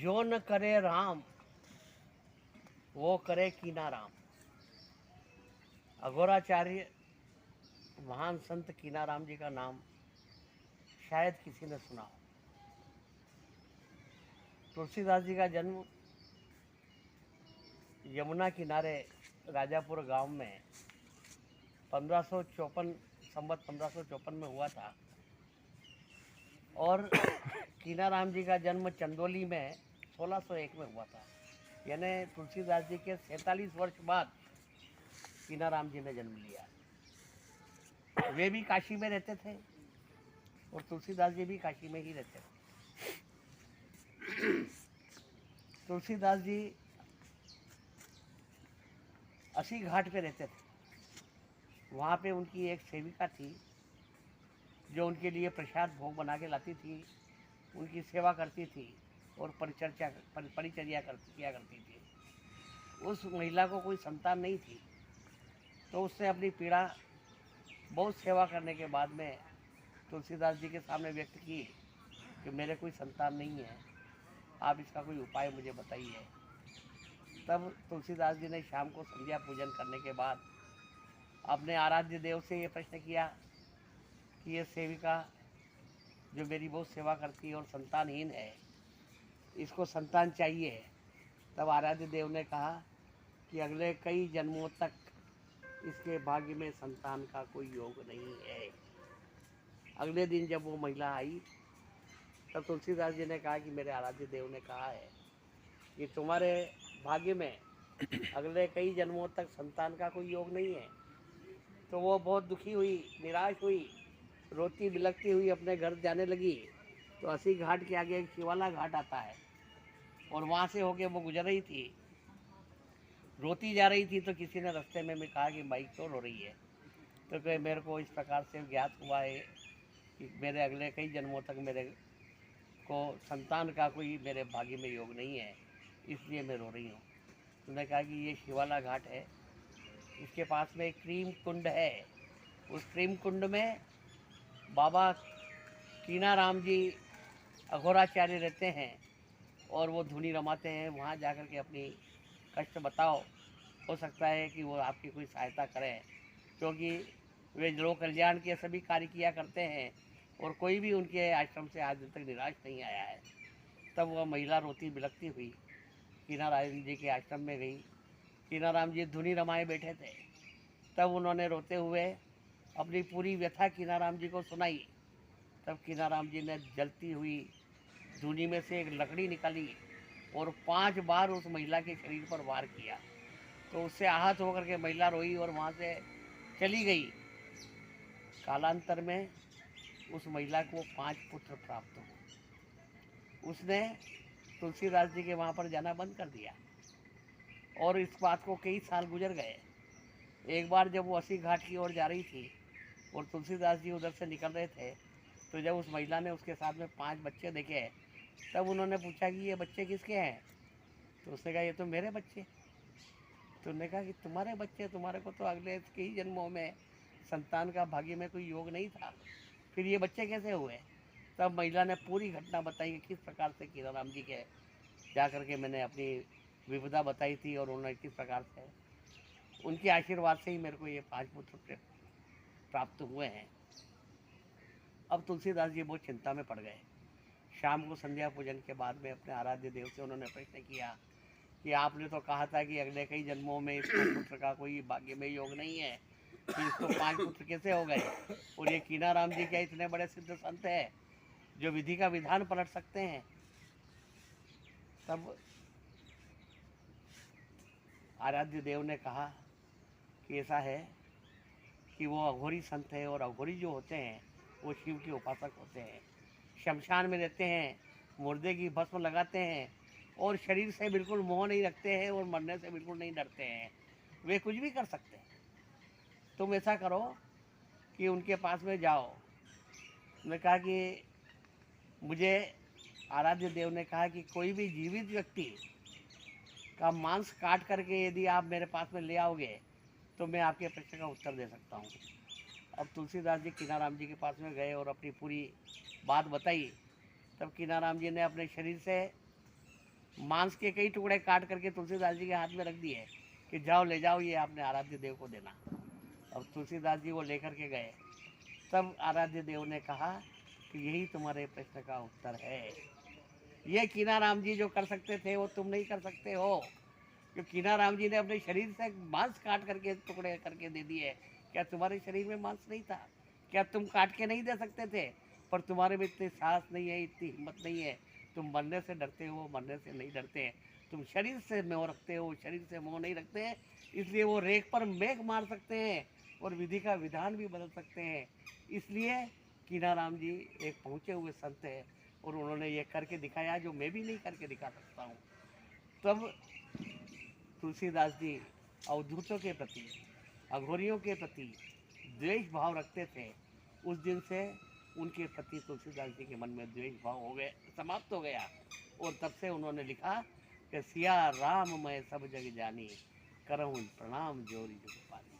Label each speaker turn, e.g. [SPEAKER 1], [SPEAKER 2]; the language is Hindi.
[SPEAKER 1] जो न करे राम वो करे कीना राम। अघोराचार्य महान संत कीनाराम जी का नाम शायद किसी ने सुना हो। तुलसीदास जी का जन्म यमुना किनारे राजापुर गांव में 1554 संवत 1554 में हुआ था और कीनाराम जी का जन्म चंदौली में 1601 में हुआ था। यानी तुलसीदास जी के 47 वर्ष बाद कीनाराम जी ने जन्म लिया। वे भी काशी में रहते थे और तुलसीदास जी भी काशी में ही रहते थे। तुलसीदास जी अस्सी घाट पे रहते थे। वहाँ पे उनकी एक सेविका थी जो उनके लिए प्रसाद भोग बना के लाती थी, उनकी सेवा करती थी और परिचर्या किया करती थी। उस महिला को कोई संतान नहीं थी, तो उसने अपनी पीड़ा बहुत सेवा करने के बाद में तुलसीदास जी के सामने व्यक्त की कि मेरे कोई संतान नहीं है, आप इसका कोई उपाय मुझे बताइए। तब तुलसीदास जी ने शाम को संध्या पूजन करने के बाद अपने आराध्य देव से ये प्रश्न किया कि ये सेविका जो मेरी बहुत सेवा करती है और संतानहीन है, इसको संतान चाहिए है। तब आराध्य देव ने कहा कि अगले कई जन्मों तक इसके भाग्य में संतान का कोई योग नहीं है। अगले दिन जब वो महिला आई तब तुलसीदास जी ने कहा कि मेरे आराध्य देव ने कहा है कि तुम्हारे भाग्य में अगले कई जन्मों तक संतान का कोई योग नहीं है। तो वो बहुत दुखी हुई, निराश हुई, रोती बिलखती हुई अपने घर जाने लगी। तो अस्सी घाट के आगे एक शिवाला घाट आता है और वहाँ से होके वो गुजर रही थी, रोती जा रही थी। तो किसी ने रास्ते में कहा कि भाई क्यों रो रही है? तो कहे मेरे को इस प्रकार से ज्ञात हुआ है कि मेरे अगले कई जन्मों तक मेरे को संतान का कोई मेरे भाग्य में योग नहीं है, इसलिए मैं रो रही हूँ। उन्होंने कहा कि ये शिवाला घाट है, इसके पास में एक क्रीम कुंड है। उस क्रीम कुंड में बाबा कीनाराम जी अघोराचार्य रहते हैं और वो धुनी रमाते हैं। वहाँ जाकर के अपनी कष्ट बताओ, हो सकता है कि वो आपकी कोई सहायता करें, क्योंकि वे लोक कल्याण के सभी कार्य किया करते हैं और कोई भी उनके आश्रम से आज तक निराश नहीं आया है। तब वह महिला रोती बिलखती हुई कीनाराम जी के आश्रम में गई। कीनाराम जी धुनी रमाए बैठे थे। तब उन्होंने रोते हुए अपनी पूरी व्यथा कीनाराम जी को सुनाई। तब कीनाराम जी ने जलती हुई धुनी में से एक लकड़ी निकाली और 5 बार उस महिला के शरीर पर वार किया। तो उससे आहत होकर के महिला रोई और वहाँ से चली गई। कालांतर में उस महिला को 5 पुत्र प्राप्त हुए। उसने तुलसीदास जी के वहाँ पर जाना बंद कर दिया और इस बात को कई साल गुजर गए। एक बार जब वो अस्सी घाट की ओर जा रही थी और तुलसीदास जी उधर से निकल रहे थे, तो जब उस महिला ने उसके साथ में 5 बच्चे देखे, तब उन्होंने पूछा कि ये बच्चे किसके हैं? तो उसने कहा ये तो मेरे बच्चे। तो उन्होंने कहा कि तुम्हारे बच्चे? तुम्हारे को तो अगले कई जन्मों में संतान का भाग्य में कोई योग नहीं था, फिर ये बच्चे कैसे हुए? तब महिला ने पूरी घटना बताई कि किस प्रकार से कीनाराम जी के जा कर के मैंने अपनी विपदा बताई थी और उन्होंने किस प्रकार से उनके आशीर्वाद से ही मेरे को ये 5 पुत्र प्राप्त हुए हैं। अब तुलसीदास जी बहुत चिंता में पड़ गए। शाम को संध्या पूजन के बाद में अपने आराध्य देव से उन्होंने प्रश्न किया कि आपने तो कहा था कि अगले कई जन्मों में इसको पुत्र का कोई भाग्य में योग नहीं है, फिर इसको 5 पुत्र कैसे हो गए? और ये कीनाराम जी क्या इतने बड़े सिद्ध संत है जो विधि का विधान पलट सकते हैं? तब आराध्य देव ने कहा कि ऐसा है कि वो अघोरी संत है और अघोरी जो होते हैं वो शिव के उपासक होते हैं, शमशान में रहते हैं, मुर्दे की भस्म लगाते हैं और शरीर से बिल्कुल मोह नहीं रखते हैं और मरने से बिल्कुल नहीं डरते हैं। वे कुछ भी कर सकते हैं। तुम ऐसा करो कि उनके पास में जाओ। उन्होंने कहा कि मुझे आराध्य देव ने कहा कि कोई भी जीवित व्यक्ति का मांस काट करके यदि आप मेरे पास में ले आओगे तो मैं आपके प्रश्न का उत्तर दे सकता हूँ। अब तुलसीदास जी कीनाराम जी के पास में गए और अपनी पूरी बात बताई। तब कीनाराम जी ने अपने शरीर से मांस के कई टुकड़े काट करके तुलसीदास जी के हाथ में रख दिए कि जाओ ले जाओ, ये आपने आराध्य देव को देना। अब तुलसीदास जी वो लेकर के गए। तब आराध्य देव ने कहा कि यही तुम्हारे प्रश्न का उत्तर है। ये कीनाराम जी जो कर सकते थे वो तुम नहीं कर सकते हो। जो कीनाराम जी ने अपने शरीर से मांस काट करके टुकड़े करके दे दिए, क्या तुम्हारे शरीर में मांस नहीं था? क्या तुम काट के नहीं दे सकते थे? पर तुम्हारे में इतनी साहस नहीं है, इतनी हिम्मत नहीं है। तुम मरने से डरते हो, मरने से नहीं डरते। तुम शरीर से मोह रखते हो, शरीर से मोह नहीं रखते हैं। इसलिए वो रेख पर मेघ मार सकते हैं और विधि का विधान भी बदल सकते हैं। इसलिए कीनाराम जी एक पहुँचे हुए संत है और उन्होंने ये करके दिखाया जो मैं भी नहीं करके दिखा सकता हूँ। तब तुलसीदास जी अवधूतों के प्रति, अघोरियों के प्रति द्वेष भाव रखते थे। उस दिन से उनके प्रति तुलसीदास जी के मन में द्वेष भाव हो गए, समाप्त हो गया। और तब से उन्होंने लिखा कि सिया राम मैं सब जग जानी, करहूँ प्रणाम जोरी जुग पानी।